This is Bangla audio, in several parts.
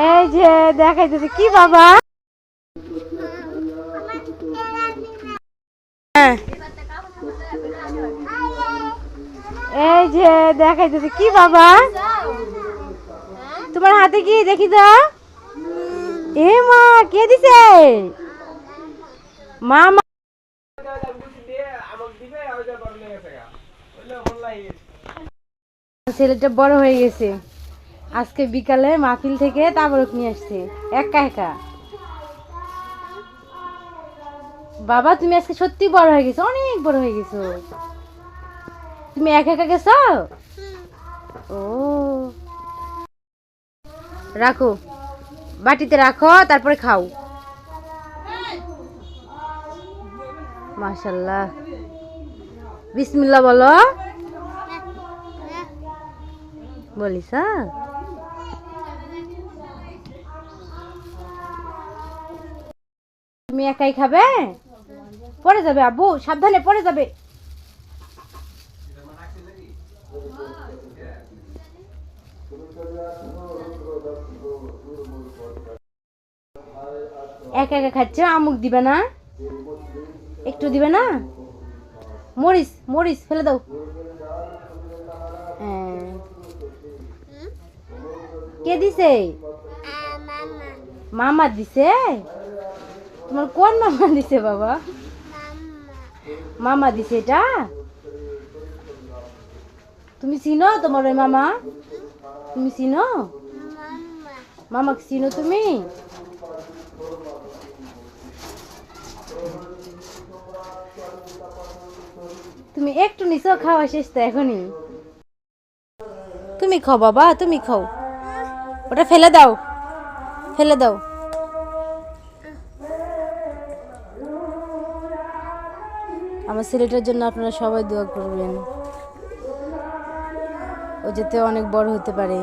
এই যে দেখাইতেছে কি বাবা? এই যে দেখাইতেছে কি বাবা? তোমার হাতে কি দেখি তো? এ মা, কে দিছে? মামা। ছেলেটা বড় হয়ে গেছে, আজকে বিকালে মাহফিল থেকে তাবরক নিয়ে আসছে একা একা। বাবা তুমি আজকে সত্যি বড় হয়ে গেছো, অনেক বড় হয়ে গেছো। তুমি একা একা গেছো? ও, রাখো, বাটিতে রাখো, তারপরে খাও। মাশাআল্লাহ, বিসমিল্লাহ বলো। বলিস? তুমি একাই খাবে? পড়ে যাবে আব্বু, সাবধানে পড়ে যাবে। একা একা খাচ্ছ, আমুক দিবে না? একটু দিবে না? মরিচ মরিচ ফেলে দাও। কে দিছে? মামা দিছে? তোমার কোন মামা দিছে বাবা? মামা দিছে এটা? তুমি চিনো তোমার ওই মামা? তুমি চিনো মামাকে? চিনো তুমি? তুমি একটু নিছো, খাওয়া শেষ তো এখনই। তুমি খাও বাবা, তুমি খাও। ওটা ফেলে দাও, ফেলে দাও। আমার ছেলেটার জন্য আপনারা সবাই দোয়া করবেন, ও যাতে অনেক বড় হতে পারে,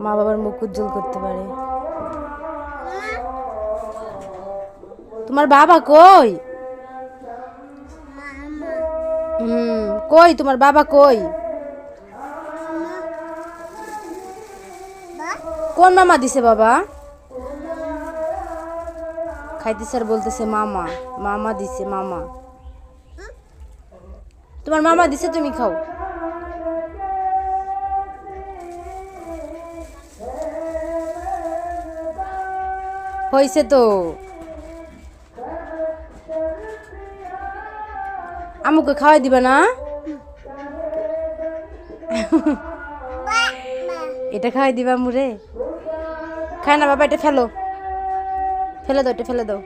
মা বাবার মুখ উজ্জ্বল করতে পারে। তোমার বাবা কই? কই তোমার বাবা কই? কোন মামা দিছে বাবা? খাইতে স্যার বলতেছে মামা, মামা দিছে মামা। তোমার মামা দিছে, তুমি খাও। হয়েছে তো। আমুকে খাওয়াই দিবা না? এটা খাওয়াই দিবা মুরে? খায় না বাবা, এটা ফেলো, ফেলে দাও, এটা ফেলে দাও।